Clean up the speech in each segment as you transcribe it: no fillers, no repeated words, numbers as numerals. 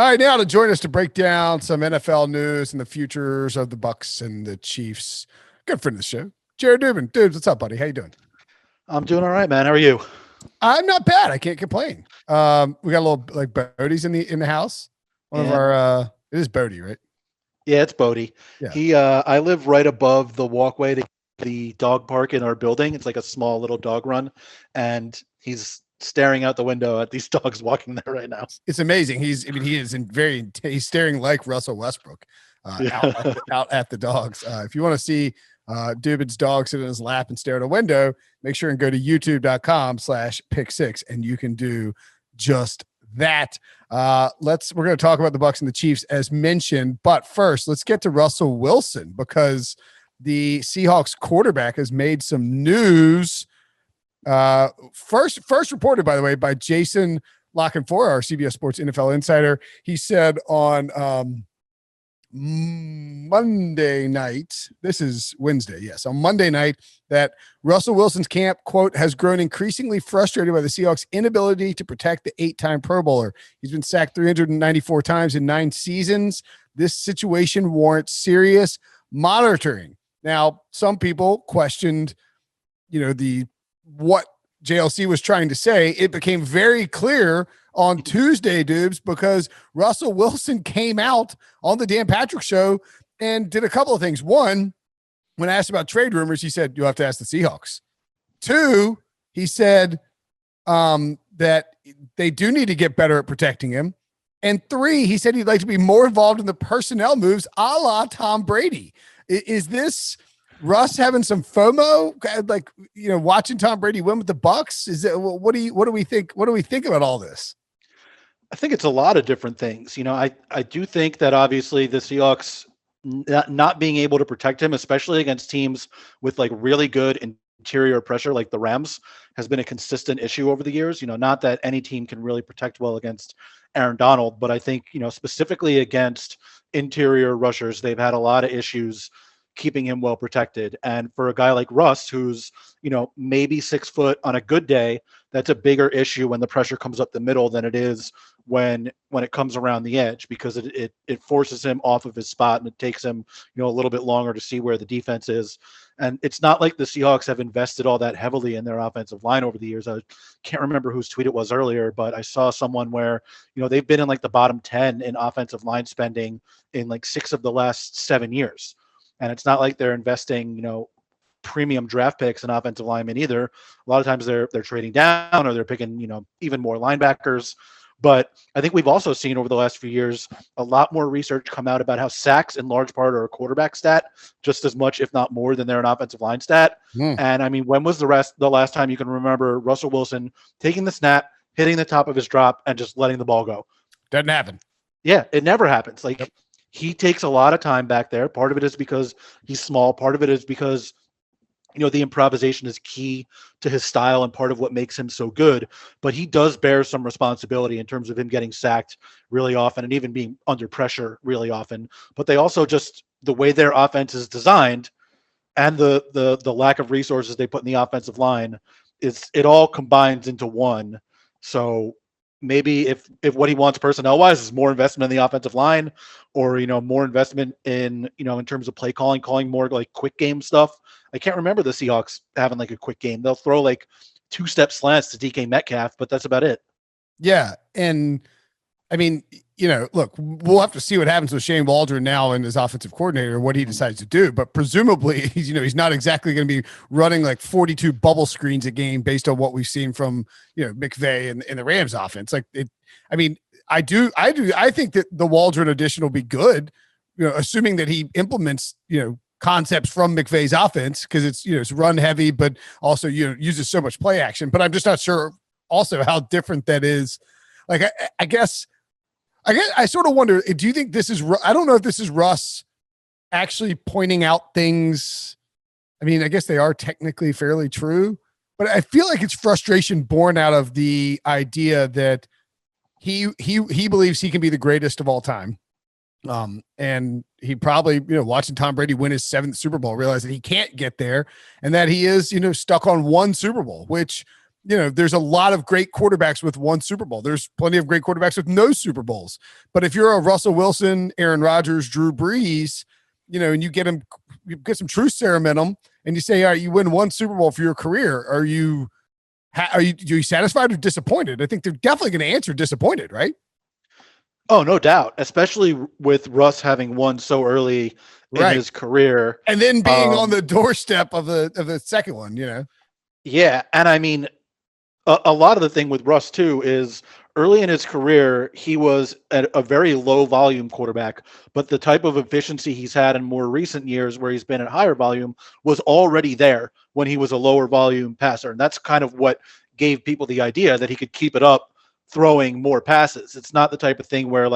All right, now to join us to break down some NFL news and the futures of the Bucs and the Chiefs. Good friend of the show, Jared Dubin. Dudes, what's up, buddy? How you doing? I'm doing all right, man. How are you? I'm not bad. I can't complain. We got a little like Bodie's in the house. One of our it is Bodie, right? Yeah, it's Bodie. Yeah. I live right above the walkway to the dog park in our building. It's like a small little dog run, and he's staring out the window at these dogs walking there right now. It's amazing. He's staring like Russell Westbrook out at the dogs. If you want to see Dubin's dog sit in his lap and stare at a window, make sure and go to youtube.com/pick6 and you can do just that. We're going to talk about the Bucs and the Chiefs as mentioned, but first let's get to Russell Wilson because the Seahawks quarterback has made some news. First reported, by the way, by Jason La Canfora, our CBS Sports NFL insider. He said on Monday night, this is Wednesday, yes, on Monday night, that Russell Wilson's camp, quote, has grown increasingly frustrated by the Seahawks' inability to protect the 8-time Pro Bowler. He's been sacked 394 times in 9 seasons. This situation warrants serious monitoring. Now, some people questioned, what JLC was trying to say. It became very clear on Tuesday, Dubes, because Russell Wilson came out on the Dan Patrick Show and did a couple of things. One, when asked about trade rumors, he said, you'll have to ask the Seahawks. 2, he said that they do need to get better at protecting him. And 3, he said he'd like to be more involved in the personnel moves a la Tom Brady. Is this Russ having some FOMO, like, watching Tom Brady win with the Bucs? Is it, what do we think? What do we think about all this? I think it's a lot of different things. I do think that obviously the Seahawks not being able to protect him, especially against teams with like really good interior pressure, like the Rams, has been a consistent issue over the years. Not that any team can really protect well against Aaron Donald, but I think, specifically against interior rushers, they've had a lot of issues keeping him well protected. And for a guy like Russ, who's, maybe 6 foot on a good day, that's a bigger issue when the pressure comes up the middle than it is when it comes around the edge, because it forces him off of his spot and it takes him, a little bit longer to see where the defense is. And it's not like the Seahawks have invested all that heavily in their offensive line over the years. I can't remember whose tweet it was earlier, but I saw someone where, they've been in like the bottom 10 in offensive line spending in like 6 of the last 7 years. And it's not like they're investing, premium draft picks and offensive linemen either. A lot of times they're trading down or they're picking, even more linebackers. But I think we've also seen over the last few years a lot more research come out about how sacks in large part are a quarterback stat, just as much, if not more, than they're an offensive line stat. And I mean, when was the last time you can remember Russell Wilson taking the snap, hitting the top of his drop, and just letting the ball go? Doesn't happen. Yeah, it never happens. Like, he takes a lot of time back there. Part of it is because he's small. Part of it is because the improvisation is key to his style and part of what makes him so good. But he does bear some responsibility in terms of him getting sacked really often and even being under pressure really often. But they also just, the way their offense is designed and the lack of resources they put in the offensive line, it all combines into one. So maybe if what he wants personnel wise is more investment in the offensive line, or more investment in in terms of play calling more like quick game stuff. I can't remember the Seahawks having like a quick game. They'll throw like 2-step slants to DK Metcalf, but that's about it. Yeah, and I mean, look, we'll have to see what happens with Shane Waldron now and his offensive coordinator, what he decides to do. But presumably, he's not exactly going to be running like 42 bubble screens a game based on what we've seen from McVay and the Rams offense. Like it, I mean, I think that the Waldron addition will be good, assuming that he implements concepts from McVay's offense, because it's run heavy, but also uses so much play action. But I'm just not sure also how different that is. Like I guess I sort of wonder, do you think this is, I don't know if this is Russ actually pointing out things. I mean, I guess they are technically fairly true, but I feel like it's frustration born out of the idea that he believes he can be the greatest of all time. And he probably, watching Tom Brady win his 7th Super Bowl, realized that he can't get there and that he is, stuck on one Super Bowl, which there's a lot of great quarterbacks with one Super Bowl. There's plenty of great quarterbacks with no Super Bowls. But if you're a Russell Wilson, Aaron Rodgers, Drew Brees, and you get some truth serum in them, and you say, all right, you win one Super Bowl for your career. Are you satisfied or disappointed? I think they're definitely going to answer disappointed, right? Oh, no doubt, especially with Russ having won so early in his career. And then being on the doorstep of the second one, Yeah. And I mean, a lot of the thing with Russ too is early in his career, he was a very low volume quarterback, but the type of efficiency he's had in more recent years where he's been at higher volume was already there when he was a lower volume passer. And that's kind of what gave people the idea that he could keep it up throwing more passes. It's not the type of thing where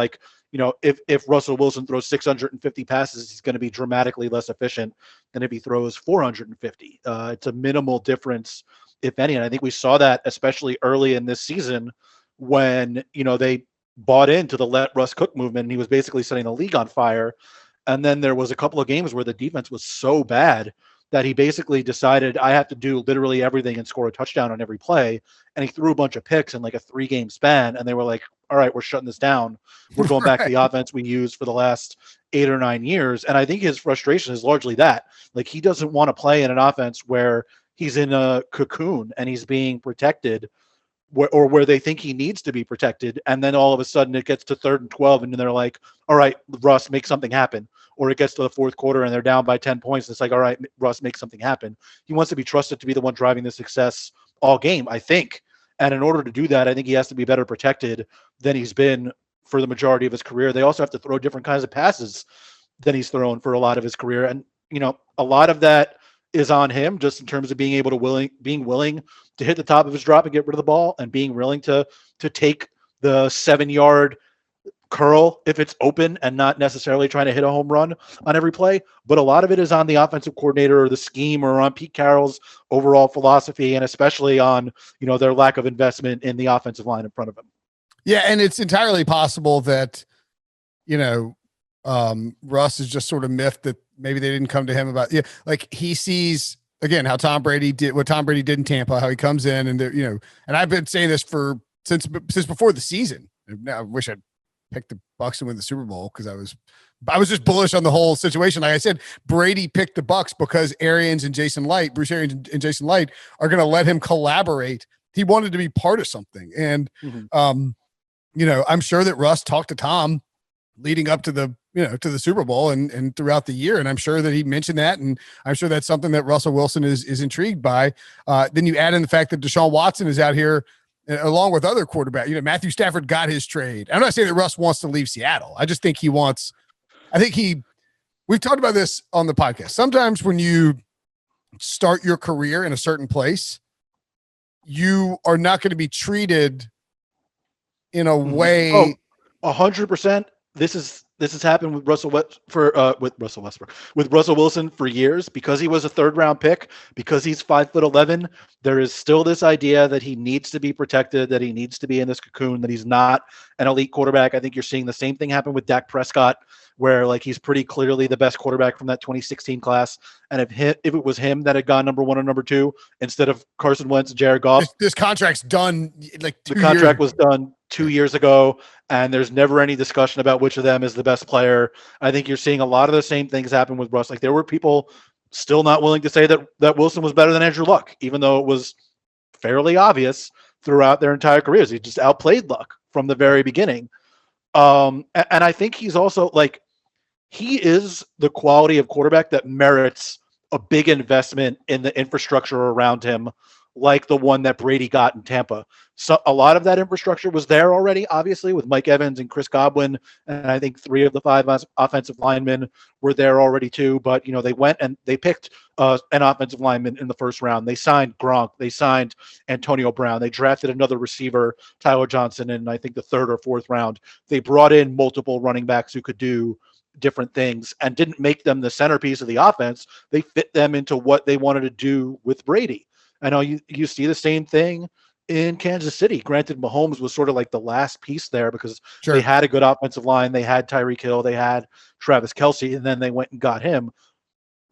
if Russell Wilson throws 650 passes, he's going to be dramatically less efficient than if he throws 450. It's a minimal difference, if any. And I think we saw that especially early in this season when, they bought into the let Russ cook movement and he was basically setting the league on fire. And then there was a couple of games where the defense was so bad that he basically decided I have to do literally everything and score a touchdown on every play. And he threw a bunch of picks in like a 3-game span. And they were like, all right, we're shutting this down. We're going back to the offense we used for the last 8 or 9 years. And I think his frustration is largely that. Like, he doesn't want to play in an offense where he's in a cocoon and he's being protected or where they think he needs to be protected. And then all of a sudden it gets to 3rd and 12 and they're like, all right, Russ, make something happen. Or it gets to the 4th quarter and they're down by 10 points. It's like, all right, Russ, make something happen. He wants to be trusted to be the one driving the success all game, I think. And in order to do that, I think he has to be better protected than he's been for the majority of his career. They also have to throw different kinds of passes than he's thrown for a lot of his career. And, a lot of that is on him just in terms of being willing to hit the top of his drop and get rid of the ball and being willing to take the 7-yard curl if it's open and not necessarily trying to hit a home run on every play. But a lot of it is on the offensive coordinator or the scheme or on Pete Carroll's overall philosophy, and especially on, their lack of investment in the offensive line in front of him. Yeah. And it's entirely possible that, Russ is just sort of miffed that maybe they didn't come to him about, like he sees again, how Tom Brady did in Tampa, how he comes in and and I've been saying this since before the season. Now I wish I'd picked the Bucs to win the Super Bowl because I was just bullish on the whole situation. Like I said, Brady picked the Bucs because Bruce Arians and Jason Light are going to let him collaborate. He wanted to be part of something. And, I'm sure that Russ talked to Tom leading up to the Super Bowl and throughout the year. And I'm sure that he mentioned that. And I'm sure that's something that Russell Wilson is intrigued by. Then you add in the fact that Deshaun Watson is out here along with other quarterbacks. Matthew Stafford got his trade. I'm not saying that Russ wants to leave Seattle. I just think we've talked about this on the podcast. Sometimes when you start your career in a certain place, you are not going to be treated in a way. 100%. This has happened with Russell Wilson for years because he was a 3rd-round pick, because he's 5'11". There is still this idea that he needs to be protected, that he needs to be in this cocoon, that he's not an elite quarterback. I think you're seeing the same thing happen with Dak Prescott, where he's pretty clearly the best quarterback from that 2016 class. And if it was him that had gone number 1 or number 2 instead of Carson Wentz and Jared Goff, this contract's done. The contract was done 2 years ago, and there's never any discussion about which of them is the best player. I think you're seeing a lot of the same things happen with Russ. There were people still not willing to say that Wilson was better than Andrew Luck, even though it was fairly obvious throughout their entire careers. He just outplayed Luck from the very beginning. And I think he's also he is the quality of quarterback that merits a big investment in the infrastructure around him, like the one that Brady got in Tampa. So a lot of that infrastructure was there already, obviously, with Mike Evans and Chris Godwin. And I think 3 of the 5 offensive linemen were there already too. But, they went and they picked an offensive lineman in the 1st round. They signed Gronk. They signed Antonio Brown. They drafted another receiver, Tyler Johnson, in I think the 3rd or 4th round. They brought in multiple running backs who could do different things and didn't make them the centerpiece of the offense. They fit them into what they wanted to do with Brady. I know you see the same thing in Kansas City. Granted, Mahomes was sort of like the last piece there because they had a good offensive line. They had Tyreek Hill. They had Travis Kelce, and then they went and got him.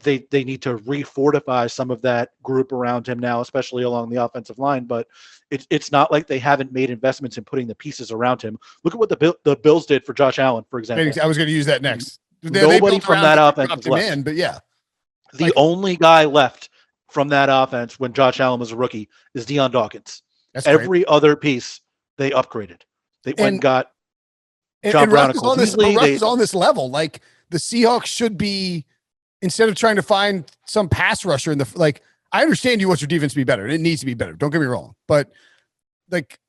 they need to refortify some of that group around him now, especially along the offensive line. But it's not like they haven't made investments in putting the pieces around him. Look at what the Bills did for Josh Allen, for example. I was going to use that next. Nobody from that offense him in, but yeah, the only guy left from that offense when Josh Allen was a rookie is Deion Dawkins. Every other piece they upgraded. They went and got John Brown and Cole Beasley. Russ is on this level. Like the Seahawks should be, instead of trying to find some pass rusher in the, like, I understand you want your defense to be better. It needs to be better. Don't get me wrong. But like,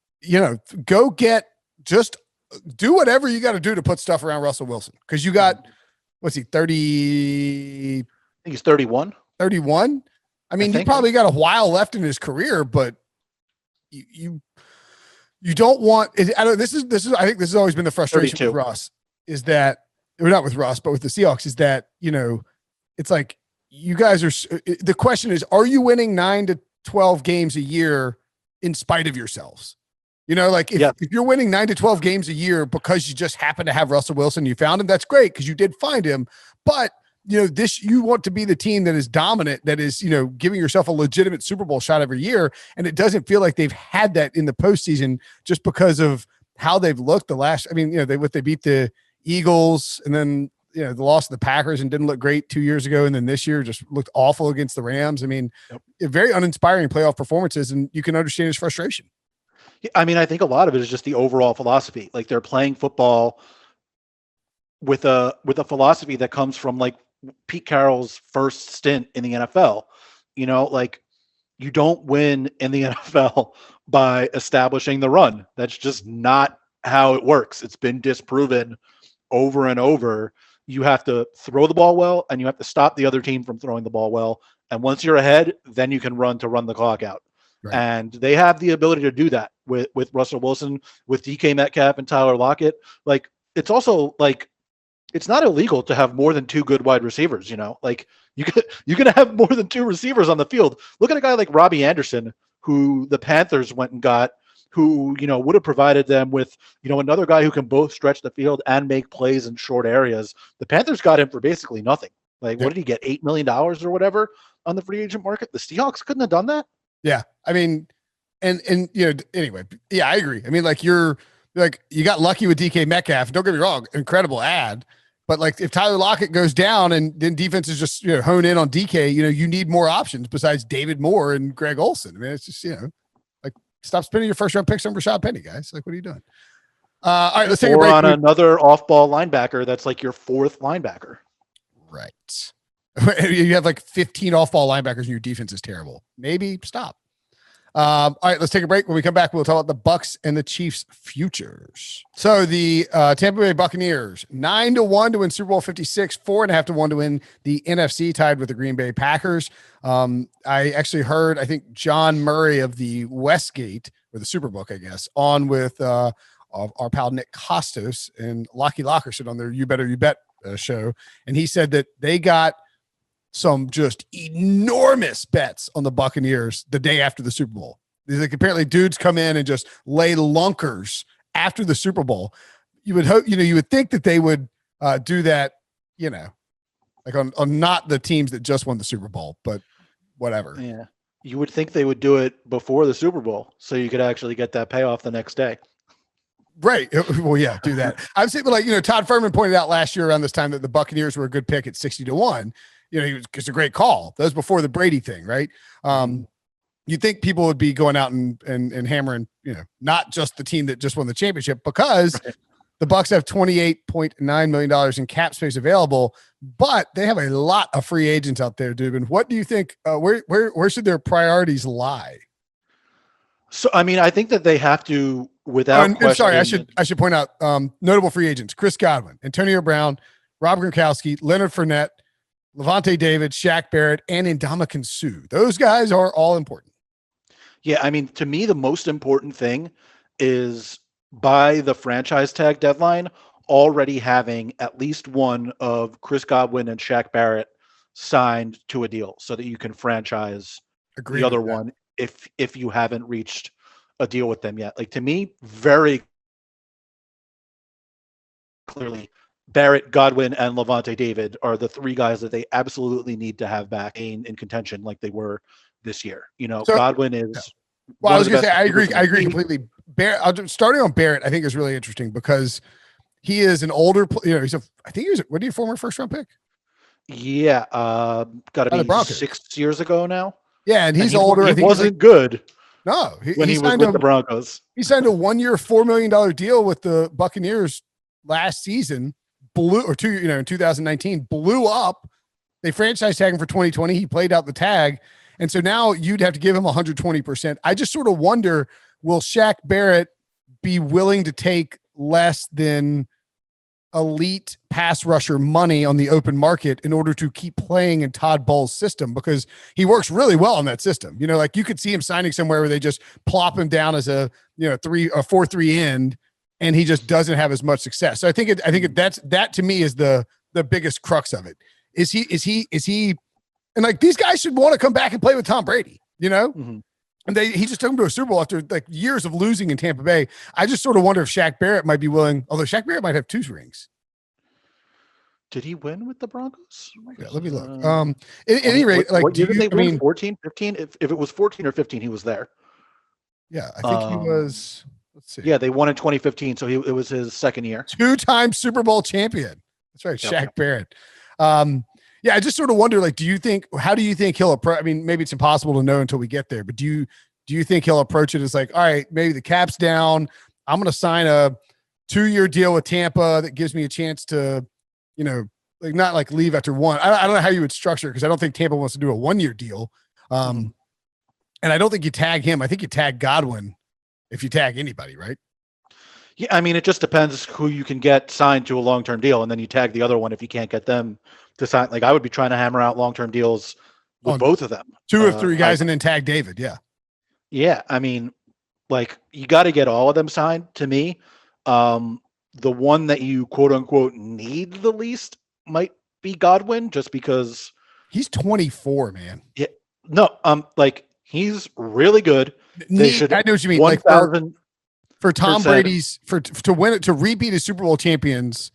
go get, just do whatever you got to do to put stuff around Russell Wilson. Cause you got, what's he, 30? I think he's 31. 31. I mean, you probably got a while left in his career, but you don't want, I think this has always been the frustration 32. with Russ, is that, or not with Russ, but with the Seahawks, is that, it's like, you guys are, the question is, are you winning 9 to 12 games a year in spite of yourselves? If you're winning 9 to 12 games a year because you just happen to have Russell Wilson, you found him, that's great, because you did find him. But you want to be the team that is dominant, that is, giving yourself a legitimate Super Bowl shot every year. And it doesn't feel like they've had that in the postseason just because of how they've looked the last, they beat the Eagles, and then, the loss of the Packers and didn't look great 2 years ago. And then this year just looked awful against the Rams. Very uninspiring playoff performances, and you can understand his frustration. I think a lot of it is just the overall philosophy. Like, they're playing football with a philosophy that comes from like Pete Carroll's first stint in the NFL. You don't win in the NFL by establishing the run. That's just not how it works. It's been disproven over and over. You have to throw the ball well, and you have to stop the other team from throwing the ball well. And once you're ahead, then you can run the clock out. Right. And they have the ability to do that with Russell Wilson, with DK Metcalf and Tyler Lockett. Like, it's also like, it's not illegal to have more than 2 good wide receivers. Like, you can have more than 2 receivers on the field. Look at a guy like Robbie Anderson, who the Panthers went and got, who, would have provided them with, another guy who can both stretch the field and make plays in short areas. The Panthers got him for basically nothing. Like, what did he get? $8 million or whatever on the free agent market? The Seahawks couldn't have done that. Yeah. Anyway, yeah, I agree. You got lucky with DK Metcalf. Don't get me wrong. Incredible ad. But like, if Tyler Lockett goes down and then defenses just, hone in on DK, you need more options besides David Moore and Greg Olsen. It's just, stop spending your first round picks on Rashad Penny, guys. Like, what are you doing? All right, let's take a break. On another off-ball linebacker that's like your 4th linebacker. Right. You have like 15 off-ball linebackers and your defense is terrible. Maybe stop. All right, let's take a break. When we come back, we'll talk about the Bucs and the Chiefs futures. So the Tampa Bay Buccaneers, 9-1 to win Super Bowl 56, 4.5 to 1 to win the NFC, tied with the Green Bay Packers. I actually heard, I think, John Murray of the Westgate, or the Superbook, I guess, on with our pal Nick Costos and Lockie Lockerson on their You Better You Bet show. And he said that they got some just enormous bets on the Buccaneers the day after the Super Bowl. Like, apparently dudes come in and just lay lunkers after the Super Bowl. You would hope, you would think that they would do that, like on not the teams that just won the Super Bowl, but whatever. Yeah. You would think they would do it before the Super Bowl so you could actually get that payoff the next day. Right. Well, yeah, do that. I'm saying, like, Todd Furman pointed out last year around this time that the Buccaneers were a good pick at 60-1. It's a great call. That was before the Brady thing, right? You think people would be going out and hammering, not just the team that just won the championship, because the Bucs have $28.9 million in cap space available, but they have a lot of free agents out there, Dubin. What do you think? Where should their priorities lie? So, I think that they have to, without question. Sorry, I should point out notable free agents: Chris Godwin, Antonio Brown, Rob Gronkowski, Leonard Fournette, Levante David, Shaq Barrett, and Ndamukong Suh. Those guys are all important. Yeah, to me, the most important thing is, by the franchise tag deadline, already having at least one of Chris Godwin and Shaq Barrett signed to a deal so that you can franchise the other one if you haven't reached a deal with them yet. Like, to me, very clearly, Barrett, Godwin, and Levante David are the three guys that they absolutely need to have back in contention like they were this year. So, Godwin yeah. is Well, one I of was the going to best say, I receivers agree. in I the agree league. completely. Starting on Barrett, I think is really interesting because he is an older, I think he was, what are you, former first round pick? Yeah, got to By the be Broncos. 6 years ago now. Yeah, and he's he, older. He I think wasn't good no, when he he was signed with the Broncos. He signed a 1 year, $4 million deal with the Buccaneers last season. In 2019, blew up. They franchise tag him for 2020. He played out the tag. And so now you'd have to give him 120%. I just sort of wonder, will Shaq Barrett be willing to take less than elite pass rusher money on the open market in order to keep playing in Todd Bowles' system? Because he works really well in that system. Like you could see him signing somewhere where they just plop him down as a 4-3 end, and he just doesn't have as much success. So I think that to me is the biggest crux of it. Is he and like these guys should want to come back and play with Tom Brady, Mm-hmm. And he just took him to a Super Bowl after like years of losing in Tampa Bay. I just sort of wonder if Shaq Barrett might be willing, although Shaq Barrett might have 2 rings. Did he win with the Broncos? Yeah, let me look. At any rate, like, what year did they win? 14, 15? If it was 14 or 15, he was there. Yeah, I think he was. Let's see. Yeah, they won in 2015, so it was his second year. 2-time Super Bowl champion. That's right, Shaq Barrett. Yeah, I just sort of wonder, like, how do you think he'll approach? I mean, maybe it's impossible to know until we get there, but do you think he'll approach it as like, all right, maybe the cap's down. I'm going to sign a 2-year deal with Tampa that gives me a chance to, like not like leave after one. I don't know how you would structure it because I don't think Tampa wants to do a 1-year deal. And I don't think you tag him. I think you tag Godwin if you tag anybody, right? Yeah, I mean, it just depends who you can get signed to a long-term deal, and then you tag the other one if you can't get them to sign. Like I would be trying to hammer out long-term deals with both of them. 2 or 3 guys and then tag David. Yeah. Yeah. I mean, like you got to get all of them signed to me. The one that you quote unquote need the least might be Godwin just because he's 24, man. Yeah. No, like he's really good. I know what you mean. 1,000 for Tom Brady's to win it, to repeat as Super Bowl champions,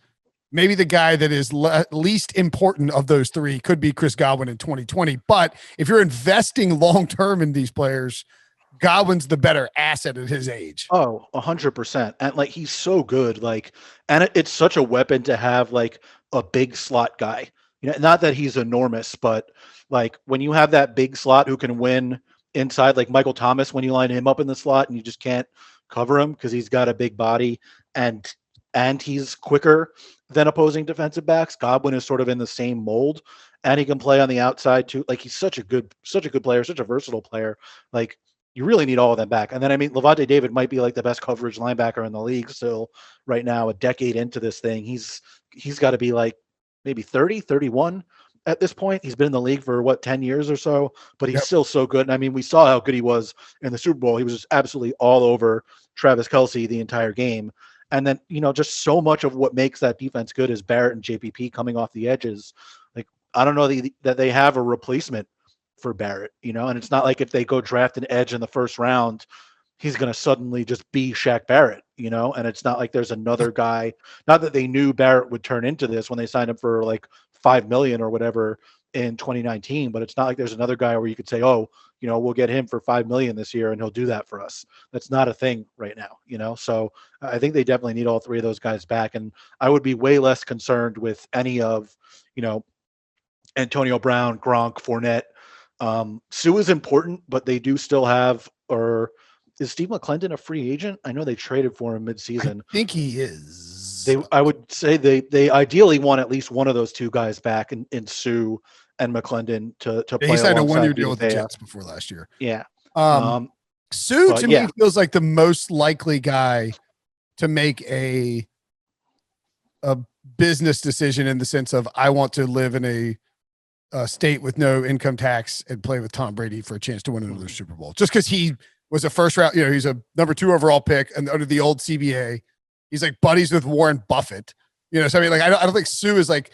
maybe the guy that is least important of those 3 could be Chris Godwin in 2020. But if you're investing long-term in these players, Godwin's the better asset at his age. Oh, 100%. And like, he's so good. Like, and it's such a weapon to have like a big slot guy, not that he's enormous, but like when you have that big slot who can win inside, like Michael Thomas, when you line him up in the slot and you just can't cover him because he's got a big body and he's quicker than opposing defensive backs. Godwin is sort of in the same mold, and he can play on the outside too. Like he's such a good player, such a versatile player. Like you really need all of them back. And then I mean, Levante David might be like the best coverage linebacker in the league still right now, a decade into this thing. He's got to be like maybe 30, 31 at this point. He's been in the league for 10 years or so, but he's still so good. And I mean, we saw how good he was in the Super Bowl. He was just absolutely all over Travis Kelce the entire game. And then, just so much of what makes that defense good is Barrett and JPP coming off the edges. Like, I don't know that they have a replacement for Barrett, and it's not like if they go draft an edge in the first round, he's going to suddenly just be Shaq Barrett, and it's not like there's another guy, not that they knew Barrett would turn into this when they signed him for like $5 million or whatever in 2019, but it's not like there's another guy where you could say, oh, we'll get him for $5 million this year and he'll do that for us. That's not a thing right now, so I think they definitely need all 3 of those guys back. And I would be way less concerned with any of, Antonio Brown, Gronk, Fournette. Sue is important, but they do still have, or is Steve McClendon a free agent? I know they traded for him midseason. I think he is. I would say they ideally want at least one of those 2 guys back in Sue and McClendon to play. He signed a 1-year deal with the Jets before last year. Yeah. Sue to me feels like the most likely guy to make a business decision in the sense of I want to live in a state with no income tax and play with Tom Brady for a chance to win another Super Bowl. Just because he was a first round, he's a number 2 overall pick and under the old CBA. He's like buddies with Warren Buffett. So I mean, like I don't think Sue is like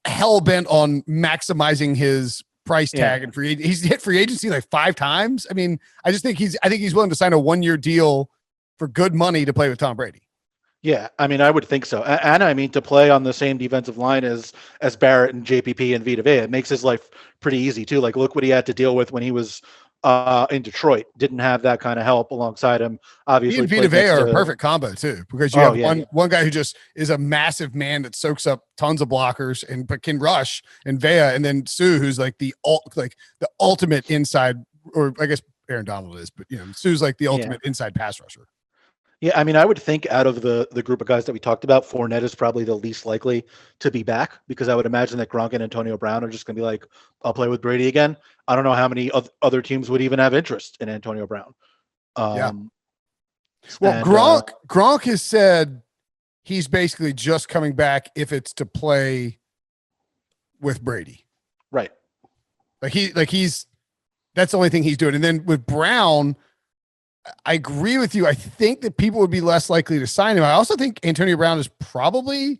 hell bent on maximizing his price tag and free. He's hit free agency like 5 times. I mean, I think he's willing to sign a 1-year deal for good money to play with Tom Brady. Yeah, I mean, I would think so. And I mean, to play on the same defensive line as Barrett and JPP and Vita Vea, it makes his life pretty easy too. Like, look what he had to deal with when he was in Detroit. Didn't have that kind of help alongside him. He Obviously, and Vita played Vea next are a to. perfect combo too, because you Oh have yeah, yeah, one guy who just is a massive man that soaks up tons of blockers and but can rush, and Vea, and then Sue, who's like the ultimate inside, or I guess Aaron Donald is, but Sue's like the yeah. ultimate inside pass rusher. Yeah, I mean, I would think out of the group of guys that we talked about, Fournette is probably the least likely to be back because I would imagine that Gronk and Antonio Brown are just going to be like, I'll play with Brady again. I don't know how many other teams would even have interest in Antonio Brown. Yeah. Well, and, Gronk has said he's basically just coming back if it's to play with Brady. Right. He's that's the only thing he's doing. And then with Brown, I agree with you. I think that people would be less likely to sign him. I also think Antonio Brown is probably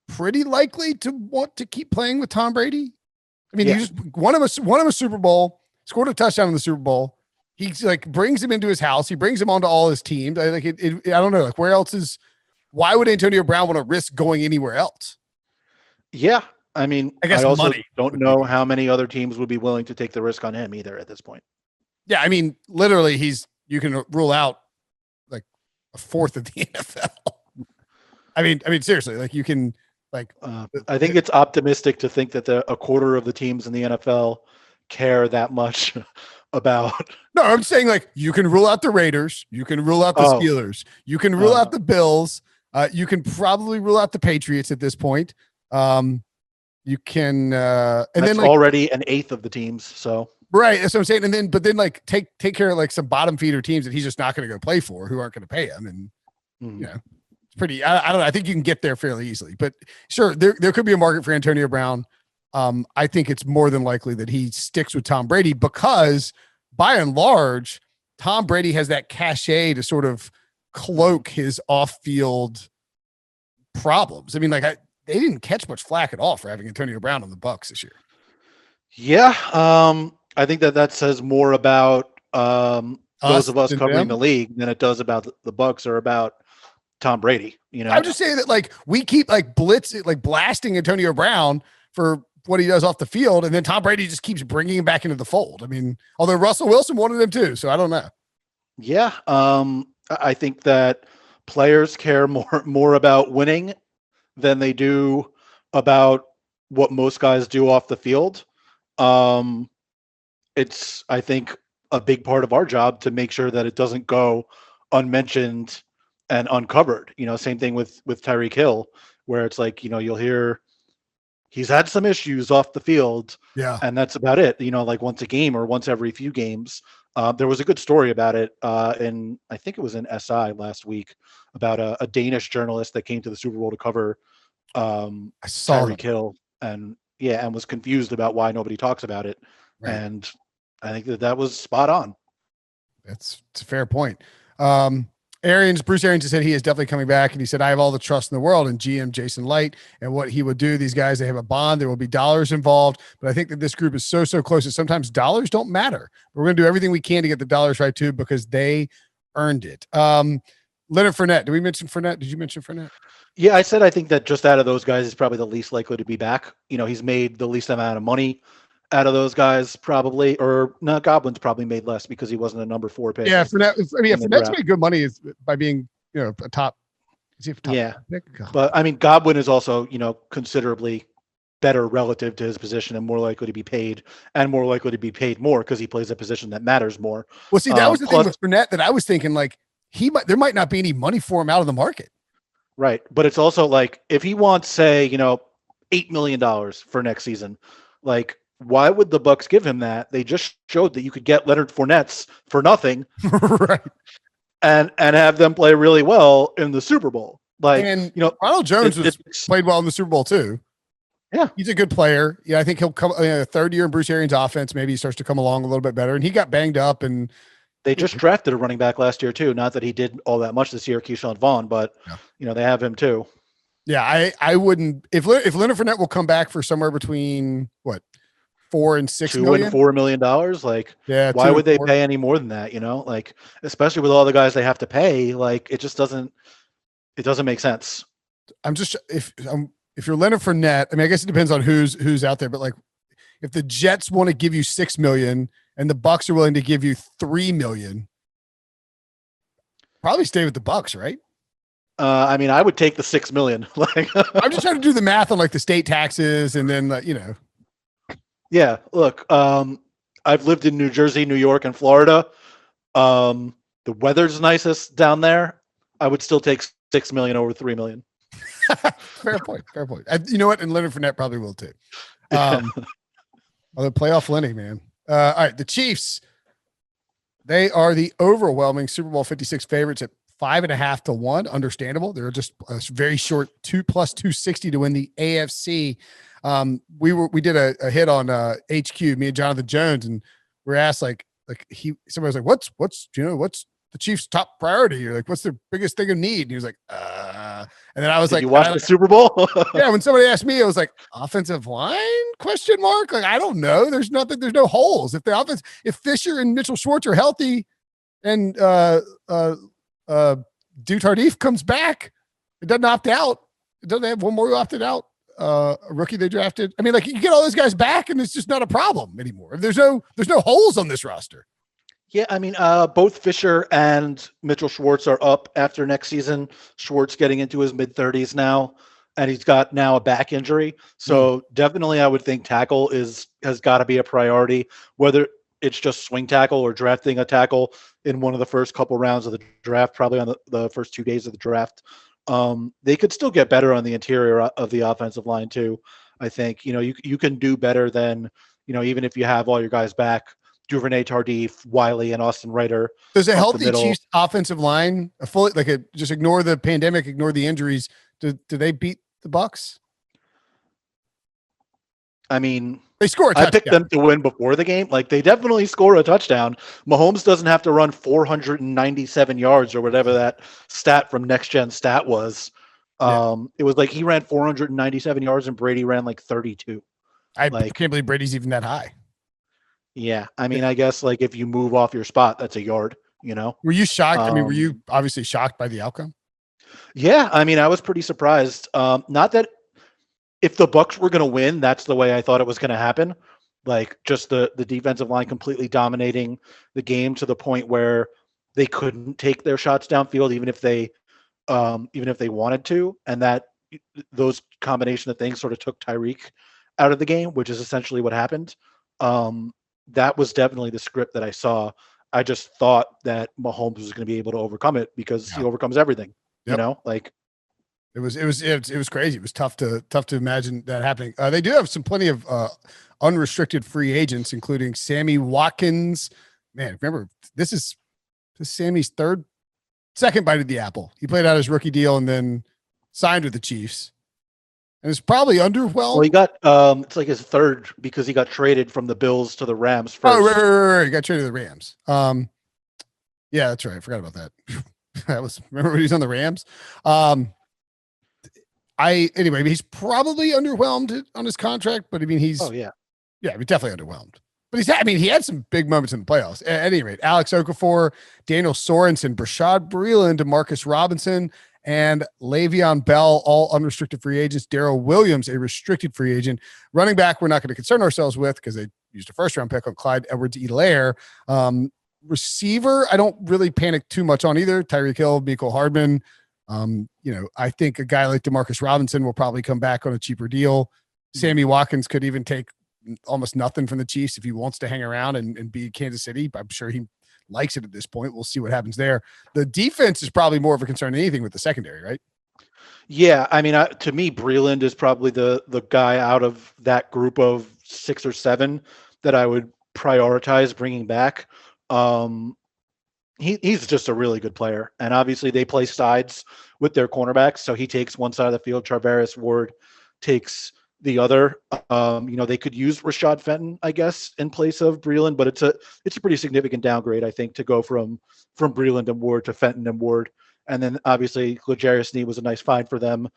pretty likely to want to keep playing with Tom Brady. I mean, he just won him a Super Bowl, scored a touchdown in the Super Bowl. He's like brings him into his house. He brings him onto all his teams. I think I don't know, like where else is, why would Antonio Brown want to risk going anywhere else? Yeah. I mean, I guess also money don't know how many other teams would be willing to take the risk on him either at this point. Yeah. I mean, literally you can rule out like a fourth of the NFL. I mean, seriously, like you can like, I think it's optimistic to think that a quarter of the teams in the NFL care that much about. No, I'm saying like you can rule out the Raiders, you can rule out the Steelers, you can rule out the Bills, you can probably rule out the Patriots at this point. You can, and that's then like, already an eighth of the teams. So right, that's what I'm saying. And then, but then like take care of like some bottom feeder teams that he's just not going to go play for, who aren't going to pay him, and it's pretty. I don't know. I think you can get there fairly easily, but sure, there could be a market for Antonio Brown. I think it's more than likely that he sticks with Tom Brady because, by and large, Tom Brady has that cachet to sort of cloak his off-field problems. I mean, like they didn't catch much flack at all for having Antonio Brown on the Bucs this year. Yeah, I think that says more about those of us covering the league than it does about the Bucs or about Tom Brady. I would just say that like we keep like blasting Antonio Brown for what he does off the field, and then Tom Brady just keeps bringing him back into the fold. I mean, although Russell Wilson wanted him too, so I don't know. Yeah, I think that players care more about winning than they do about what most guys do off the field. It's, I think, a big part of our job to make sure that it doesn't go unmentioned and uncovered. Same thing with Tyreek Hill, where it's like, you'll hear he's had some issues off the field. Yeah. And that's about it. Like once a game or once every few games. There was a good story about it in, I think it was in SI last week, about a Danish journalist that came to the Super Bowl to cover Tyreek Hill and was confused about why nobody talks about it. Right. And I think that was spot on. It's a fair point. Bruce Arians said he is definitely coming back, and he said, I have all the trust in the world in GM Jason Light and what he would do. These guys, they have a bond. There will be dollars involved, but I think that this group is so close that sometimes dollars don't matter. We're going to do everything we can to get the dollars right too, because they earned it. Leonard Fournette. Did we mention Fournette? Did you mention Fournette? Yeah, I said I think that just out of those guys, is probably the least likely to be back. He's made the least amount of money out of those guys, probably, or no, Godwin's probably made less because he wasn't a number 4 pick. Yeah, Fournette's made good money by being, a top. Is he a top pick? But I mean, Godwin is also, considerably better relative to his position and more likely to be paid more because he plays a position that matters more. Well, see, that was the thing with Fournette that I was thinking, like, there might not be any money for him out of the market. Right. But it's also like, if he wants, say, $8 million for next season, like, why would the Bucs give him that? They just showed that you could get Leonard Fournette for nothing, right? And have them play really well in the Super Bowl. Like, Ronald Jones played well in the Super Bowl too. Yeah, he's a good player. Yeah, I think he'll come third year in Bruce Arians' offense. Maybe he starts to come along a little bit better. And he got banged up, and they just drafted a running back last year too. Not that he did all that much this year, Keyshawn Vaughn, but they have him too. Yeah, I wouldn't if Leonard Fournette will come back for somewhere between what? $4 and $6 million? $2 and $4 million. Like, why would they pay any more than that? Like, especially with all the guys they have to pay, like, it just doesn't It doesn't make sense. I'm just if you're Leonard Fournette, I mean, I guess it depends on who's out there, but like if the Jets want to give you $6 million and the Bucs are willing to give you $3 million, probably stay with the Bucs, right? I mean, I would take the $6 million. Like, I'm just trying to do the math on like the state taxes and then Yeah, look, I've lived in New Jersey, New York, and Florida. The weather's nicest down there. I would still take $6 million over $3 million. Fair point. You know what? And Leonard Fournette probably will too. Although playoff Lenny, man. All right, the Chiefs. They are the overwhelming Super Bowl 56 favorites at 5.5 to 1. Understandable. They're just a very short 2 plus 260 to win the AFC. We did a hit on HQ, me and Jonathan Jones, and we're asked somebody was like, what's the Chiefs' top priority? You're like, what's their biggest thing of need? And he was like, and then I was Did like, you watch the Super Bowl? Yeah. When somebody asked me, I was like, offensive line? Question mark. Like, I don't know. There's no holes. If Fisher and Mitchell Schwartz are healthy and Duke Tardif comes back, it doesn't opt out. It doesn't have one more who opted out. A rookie they drafted. I mean, like, you get all those guys back and it's just not a problem anymore. There's no holes on this roster. Yeah, I mean, both Fisher and Mitchell Schwartz are up after next season. Schwartz getting into his mid-30s now, and he's got now a back injury. So definitely I would think tackle has got to be a priority, whether it's just swing tackle or drafting a tackle in one of the first couple rounds of the draft, probably on the first 2 days of the draft. They could still get better on the interior of the offensive line too. I think, you can do better than, even if you have all your guys back, Duvernay, Tardif, Wiley, and Austin Reiter. Does a healthy Chiefs offensive line just ignore the pandemic, ignore the injuries? Do they beat the Bucs? I mean, they score a touchdown. I picked them to win before the game. Like, they definitely score a touchdown. Mahomes doesn't have to run 497 yards or whatever that stat from Next Gen Stat was. It was like he ran 497 yards and Brady ran like 32. I can't believe Brady's even that high. Yeah, I mean, I guess like if you move off your spot, that's a yard. Were you shocked? I mean, were you obviously shocked by the outcome? Yeah, I mean, I was pretty surprised. Not that if the Bucs were going to win, that's the way I thought it was going to happen. Like, just the defensive line completely dominating the game to the point where they couldn't take their shots downfield, even if they wanted to, and that those combination of things sort of took Tyreek out of the game, which is essentially what happened. That was definitely the script that I saw. I just thought that Mahomes was going to be able to overcome it because he overcomes everything. Yep. Like it was crazy. It was tough to imagine that happening. They do have plenty of unrestricted free agents, including Sammy Watkins. Man, remember this is Sammy's second bite of the apple. He played out his rookie deal and then signed with the Chiefs. And it's probably underwhelmed. Well, he got it's like his third because he got traded from the Bills to the Rams first. Oh, right. He got traded to the Rams. Yeah, that's right. I forgot about that. Remember when he was on the Rams? Anyway, he's probably underwhelmed on his contract, but I mean, he's definitely underwhelmed. But he had some big moments in the playoffs. At any rate, Alex Okafor, Daniel Sorensen, Brashad Breeland, DeMarcus Robinson, and Le'Veon Bell, all unrestricted free agents. Darrell Williams, a restricted free agent. Running back, we're not going to concern ourselves with because they used a first-round pick on Clyde Edwards-Helaire. Receiver, I don't really panic too much on either. Tyreek Hill, Mecole Hardman. I think a guy like DeMarcus Robinson will probably come back on a cheaper deal. Sammy Watkins could even take almost nothing from the Chiefs if he wants to hang around and be Kansas City. I'm sure he likes it at this point. We'll see what happens there. The defense is probably more of a concern than anything with the secondary, right? Yeah, I mean, to me, Breeland is probably the guy out of that group of 6 or 7 that I would prioritize bringing back. He's just a really good player, and obviously they play sides with their cornerbacks. So he takes one side of the field. Charvarius Ward takes the other. They could use Rashad Fenton, I guess, in place of Breeland, but it's a pretty significant downgrade, I think, to go from Breeland and Ward to Fenton and Ward. And then obviously L'Jarius Sneed was a nice find for them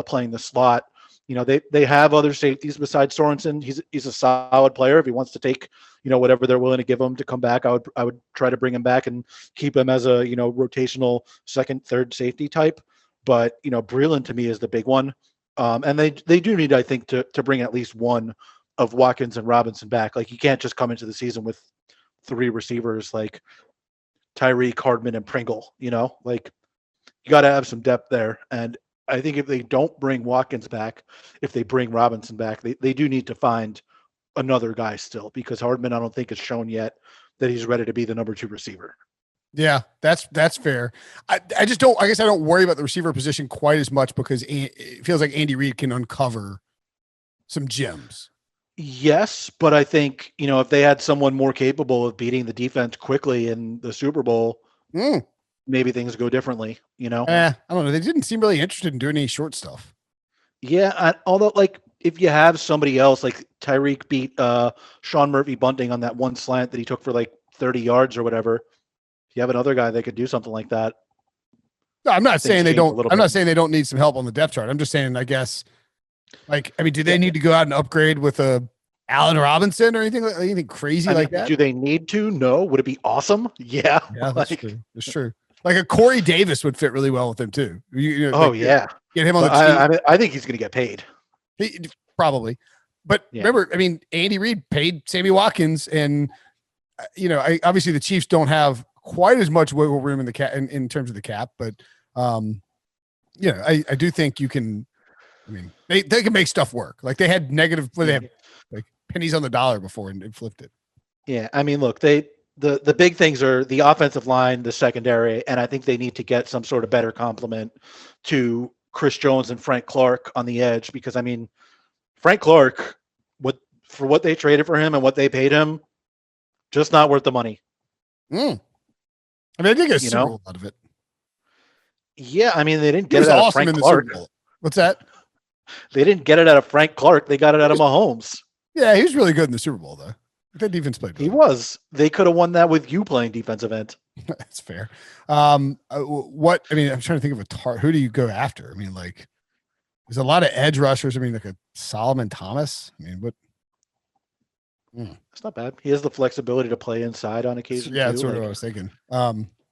playing the slot. They have other safeties besides Sorensen. He's a solid player. If he wants to take, whatever they're willing to give him to come back, I would try to bring him back and keep him as a, rotational second, third safety type. but Breland to me is the big one. And they do need, I think, to bring at least one of Watkins and Robinson back. Like, you can't just come into the season with 3 receivers like Tyreek, Hardman, and Pringle. Like, you got to have some depth there. And I think if they don't bring Watkins back, if they bring Robinson back, they do need to find another guy still, because Hardman, I don't think, has shown yet that he's ready to be the number 2 receiver. Yeah, that's fair. I guess I don't worry about the receiver position quite as much because it feels like Andy Reid can uncover some gems. Yes, but I think, if they had someone more capable of beating the defense quickly in the Super Bowl, maybe things go differently, I don't know. They didn't seem really interested in doing any short stuff. Yeah, although, like, if you have somebody else, like Tyreek beat Sean Murphy Bunting on that one slant that he took for like 30 yards or whatever, if you have another guy that could do something like that. No, I'm not saying they don't. I'm not saying they don't need some help on the depth chart. I'm just saying, I guess, do they need to go out and upgrade with a Allen Robinson or anything crazy like that? Do they need to? No. Would it be awesome? Yeah. Yeah, that's true. That's true. Like a Corey Davis would fit really well with him too. Yeah. Get him on the team. I think he's going to get paid. Probably. But remember, Andy Reid paid Sammy Watkins, and obviously the Chiefs don't have quite as much wiggle room in the cap in terms of the cap, but I do think you can. They can make stuff work. Like, they had negative, they have like pennies on the dollar before and flipped it. Yeah, look, the big things are the offensive line, the secondary, and I think they need to get some sort of better complement to Chris Jones and Frank Clark on the edge, because Frank Clark, for what they traded for him and what they paid him, just not worth the money. I did get a Super Bowl out of it. Yeah, they didn't get it out of Frank Clark. What's that? They didn't get it out of Frank Clark. They got it out of Mahomes. Yeah, he was really good in the Super Bowl, though. That defense played good. He was. They could have won that with you playing defensive end. That's fair. I'm trying to think of who do you go after? There's a lot of edge rushers. Like a Solomon Thomas. It's not bad. He has the flexibility to play inside on occasion. Yeah, that's sort of what I was thinking.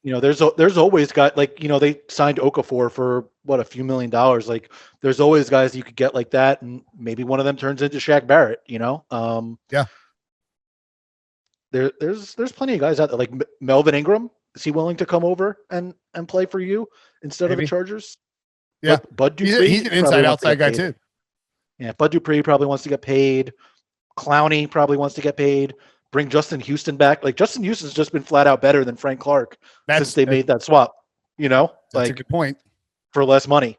There's always got, they signed Okafor for a few $1 million. Like, there's always guys you could get like that, and maybe one of them turns into Shaq Barrett. Yeah. There's plenty of guys out there, like Melvin Ingram. Is he willing to come over and play for you instead of the Chargers? Yeah, Bud Dupree. He's an inside-outside guy too. Yeah, Bud Dupree probably wants to get paid. Clowney probably wants to get paid. Bring Justin Houston back. Like, Justin Houston's just been flat out better than Frank Clark since they made that swap. That's a good point. For less money.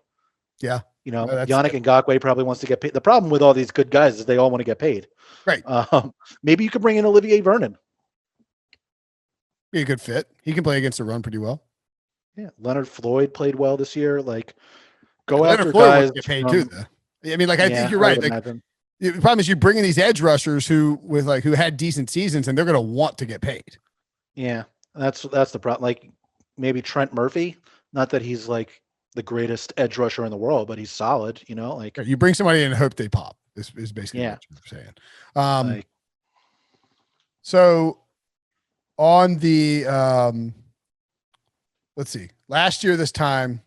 Yeah. Yannick Ngakoue probably wants to get paid. The problem with all these good guys is they all want to get paid. Right. Maybe you could bring in Olivier Vernon. Be a good fit. He can play against the run pretty well. Yeah. Leonard Floyd played well this year. Like, go after guys. Get paid too, though. I think you're right. The problem is you bring in these edge rushers who had decent seasons, and they're going to want to get paid. Yeah, that's the problem. Like, maybe Trent Murphy. Not that he's like the greatest edge rusher in the world, but he's solid. You bring somebody in and hope they pop. Is basically what you're saying. So on the let's see. Last year this time,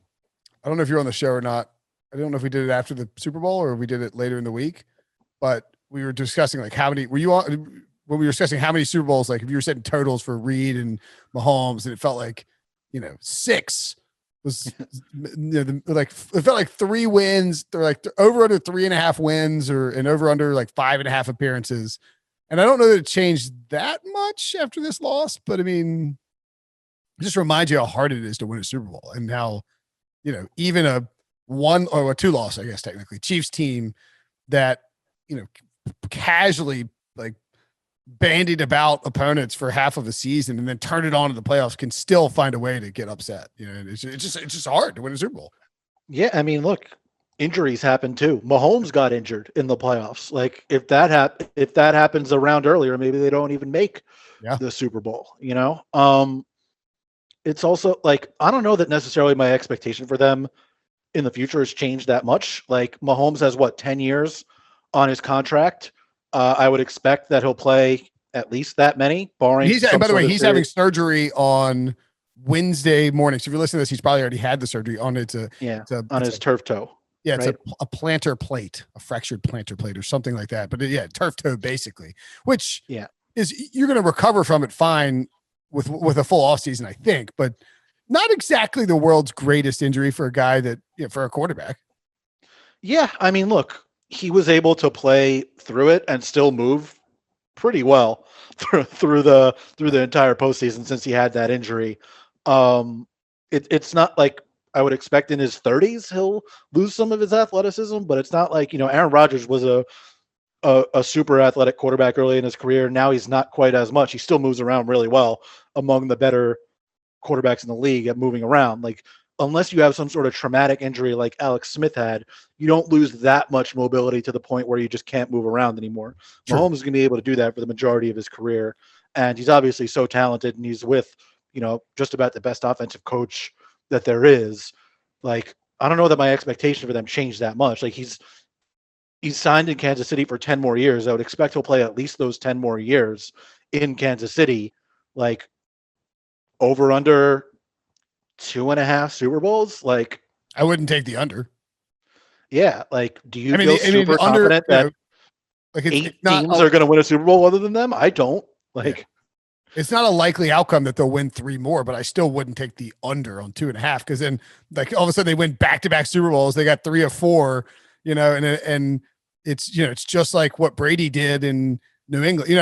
I don't know if you're on the show or not. I don't know if we did it after the Super Bowl or we did it later in the week. But we were discussing how many were you on when we were discussing how many Super Bowls, if you were setting totals for Reed and Mahomes, and it felt like, 6 was, it felt like 3 wins. They're like over under 3.5 wins and over under 5.5 appearances. And I don't know that it changed that much after this loss, but it just reminds you how hard it is to win a Super Bowl and how, even a 1 or a 2 loss, I guess, technically Chiefs team that, casually bandied about opponents for half of a season and then turn it on in the playoffs can still find a way to get upset. It's just hard to win a Super Bowl. Yeah. Look, injuries happen too. Mahomes got injured in the playoffs. Like, if that happens a round earlier, maybe they don't even make the Super Bowl, it's also I don't know that necessarily my expectation for them in the future has changed that much. Like, Mahomes has 10 years on his contract. I would expect that he'll play at least that many, barring. By the way, he's having surgery on Wednesday morning. So if you're listening to this, he's probably already had the surgery on it. On his turf toe. Yeah, it's right? a plantar plate, a fractured plantar plate or something like that. But yeah, turf toe basically, which is you're going to recover from it fine with a full off season, I think, but not exactly the world's greatest injury for a guy that, for a quarterback. Yeah. I mean, look, he was able to play through it and still move pretty well through the entire postseason since he had that injury. It's not like I would expect in his 30s he'll lose some of his athleticism, but it's not like, Aaron Rodgers was a super athletic quarterback early in his career. Now he's not quite as much. He still moves around really well, among the better quarterbacks in the league at moving around. Like, unless you have some sort of traumatic injury like Alex Smith had, you don't lose that much mobility to the point where you just can't move around anymore. True. Mahomes is going to be able to do that for the majority of his career. And he's obviously so talented, and he's with, just about the best offensive coach that there is. Like, I don't know that my expectation for them changed that much. Like, he's signed in Kansas City for 10 more years. I would expect he'll play at least those 10 more years in Kansas City. Like, over under 2.5 Super Bowls. Like, I wouldn't take the under. Yeah. Like, do you feel super confident that like 8 teams are going to win a Super Bowl other than them? I don't. Like, it's not a likely outcome that they'll win 3 more, but I still wouldn't take the under on 2.5, because then, like, all of a sudden they win back-to-back Super Bowls. They got 3 or 4, and it's it's just like what Brady did in New England.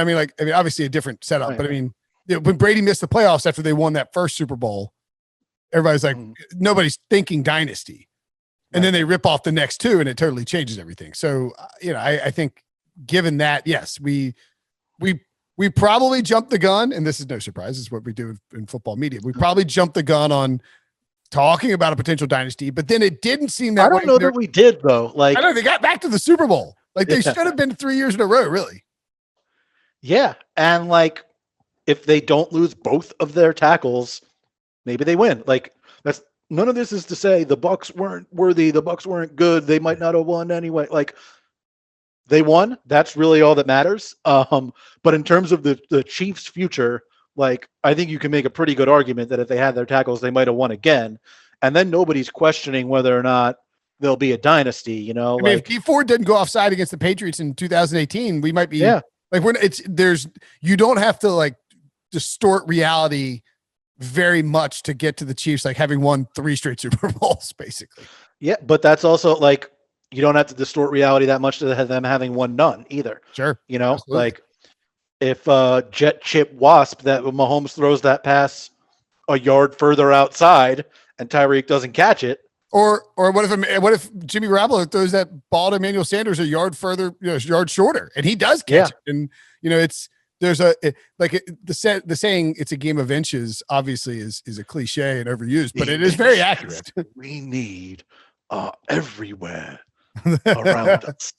Obviously a different setup, but I mean, when Brady missed the playoffs after they won that first Super Bowl, everybody's like, nobody's thinking dynasty, and then they rip off the next 2, and it totally changes everything. So, I think given that, yes, we probably jumped the gun, and this is no surprise. This is what we do in football media. We probably jumped the gun on talking about a potential dynasty, but then it didn't seem that way. I don't know that we did, though. Like, I know they got back to the Super Bowl. Like, they should have been 3 years in a row, really. Yeah. And like, if they don't lose both of their tackles, maybe they win. Like, that's none of this is to say the Bucs weren't worthy. The Bucs weren't good. They might not have won anyway. Like, they won. That's really all that matters. But in terms of the Chiefs' future, like, I think you can make a pretty good argument that if they had their tackles, they might have won again. And then nobody's questioning whether or not they'll be a dynasty. If Dee Ford didn't go offside against the Patriots in 2018, we might be like, you don't have to like distort reality very much to get to the Chiefs, like having won 3 straight Super Bowls, basically. Yeah, but that's also like, you don't have to distort reality that much to them having won none either. Sure. Absolutely. Like, if jet chip wasp that Mahomes throws that pass a yard further outside and Tyreek doesn't catch it, or what if Jimmy Garoppolo throws that ball to Emmanuel Sanders a yard further, yard shorter, and he does catch it, and the saying it's a game of inches obviously is a cliche and overused, but it is very accurate. We need everywhere around us.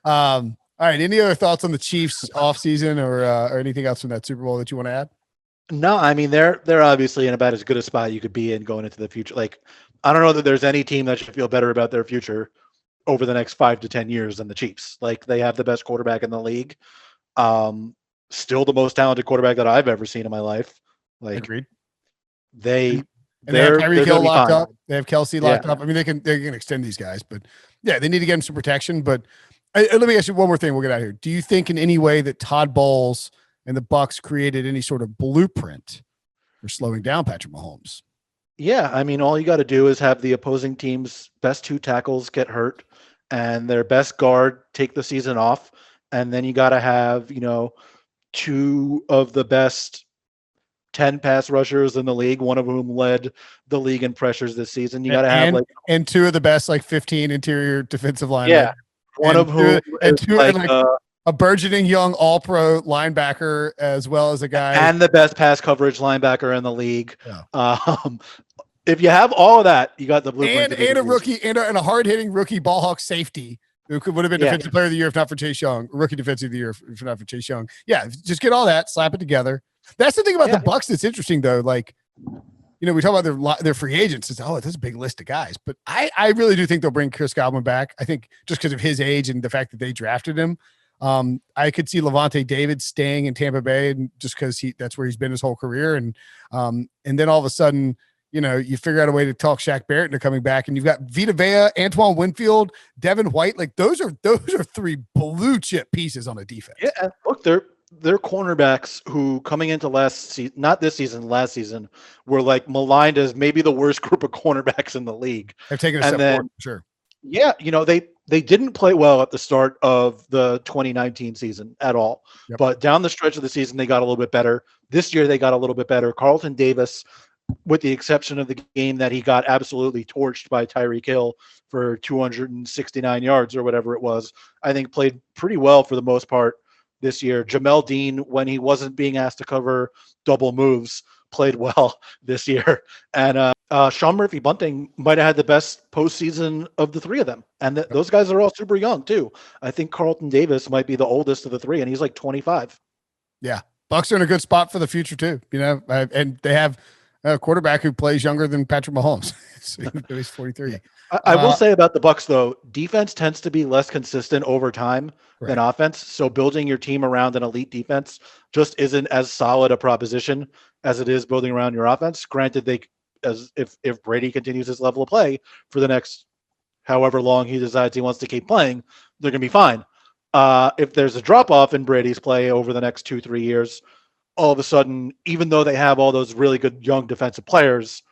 All right. Any other thoughts on the Chiefs offseason or anything else from that Super Bowl that you want to add? No, I mean, they're obviously in about as good a spot you could be in going into the future. Like, I don't know that there's any team that should feel better about their future over the next 5 to 10 years than the Chiefs. Like, they have the best quarterback in the league. Still the most talented quarterback that I've ever seen in my life. Like, agreed. They have Tyreek Hill locked up. They have Kelsey locked up. I mean, they can extend these guys, but yeah, they need to get him some protection. But let me ask you one more thing. We'll get out of here. Do you think in any way that Todd Bowles and the Bucs created any sort of blueprint for slowing down Patrick Mahomes? Yeah, I mean, all you got to do is have the opposing team's best 2 tackles get hurt and their best guard take the season off, and then you got to have 2 of the best 10 pass rushers in the league, one of whom led the league in pressures this season. You got to have and 2 of the best 15 interior defensive linemen. Yeah, one of whom a burgeoning young all-pro linebacker, as well as a guy and the best pass coverage linebacker in the league. Yeah. If you have all of that, you got the blueprint. And a rookie and a hard-hitting rookie ball hawk safety who would have been defensive player of the year if not for Chase Young, rookie defensive of the year if not for Chase Young. Yeah, just get all that, slap it together. That's the thing about the Bucs that's interesting, though. Like, we talk about their free agents. It's that's a big list of guys, but I really do think they'll bring Chris Godwin back. I think just because of his age and the fact that they drafted him. I could see Levante David staying in Tampa Bay, and just because that's where he's been his whole career. And then all of a sudden, you figure out a way to talk Shaq Barrett into coming back, and you've got Vita Vea, Antoine Winfield, Devin White. Like those are three blue chip pieces on a defense. Yeah, look, they're cornerbacks who coming into last season, not this season, last season, were like maligned as maybe the worst group of cornerbacks in the league. They've taken a step forward, sure. Yeah, they didn't play well at the start of the 2019 season at all. Yep. But down the stretch of the season, they got a little bit better. This year, they got a little bit better. Carlton Davis, with the exception of the game that he got absolutely torched by Tyreek Hill for 269 yards or whatever it was, I think played pretty well for the most part this year. Jamel Dean, when he wasn't being asked to cover double moves, played well this year. And Sean Murphy Bunting might have had the best postseason of the three of them. And those guys are all super young too. I think Carlton Davis might be the oldest of the three, and he's like 25. Yeah. Bucs are in a good spot for the future too, and they have a quarterback who plays younger than Patrick Mahomes. So he's 43. I will say about the Bucs though, defense tends to be less consistent over time than offense. So building your team around an elite defense just isn't as solid a proposition as it is building around your offense. Granted, if Brady continues his level of play for the next however long he decides he wants to keep playing, they're going to be fine. If there's a drop off in Brady's play over the next 2-3 years, all of a sudden, even though they have all those really good young defensive players,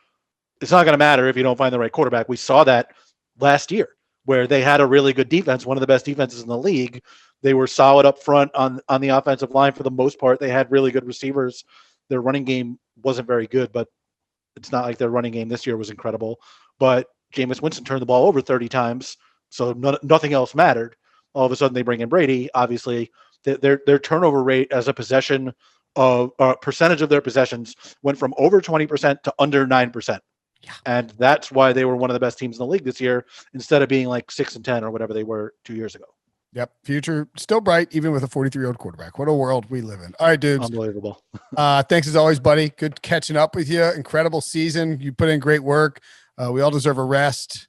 it's not going to matter if you don't find the right quarterback. We saw that last year where they had a really good defense, one of the best defenses in the league. They were solid up front on the offensive line for the most part. They had really good receivers. Their running game wasn't very good, but it's not like their running game this year was incredible. But Jameis Winston turned the ball over 30 times, so nothing else mattered. All of a sudden, they bring in Brady. Obviously, their turnover rate as a possession of percentage of their possessions went from over 20% to under 9%. Yeah. And that's why they were one of the best teams in the league this year, instead of being like 6-10 or whatever they were 2 years ago. Yep. Future still bright, even with a 43-year-old quarterback. What a world we live in. All right, dudes. Unbelievable. Thanks as always, buddy. Good catching up with you. Incredible season. You put in great work. We all deserve a rest,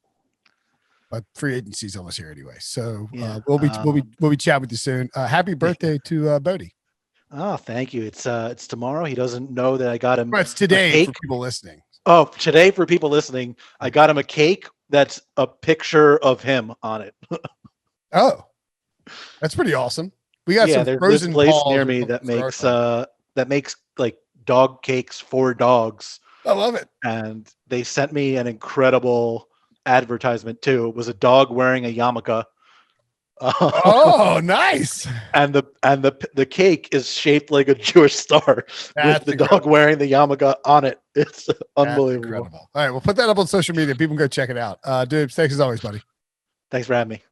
but free agency's almost here anyway. So we'll be chatting with you soon. Happy birthday to Bodie. Oh, thank you. It's tomorrow. He doesn't know that I got him. Well, it's today for people listening. Oh, today for people listening, I got him a cake that's a picture of him on it. Oh, that's pretty awesome. We got some frozen place near me that makes like dog cakes for dogs. I love it. And they sent me an incredible advertisement too. It was a dog wearing a yarmulke. Oh, nice. And the cake is shaped like a Jewish star with the dog wearing the yarmulke on it. It's unbelievable. Incredible. All right, we'll put that up on social media. People can go check it out. Dude, thanks as always, buddy. Thanks for having me.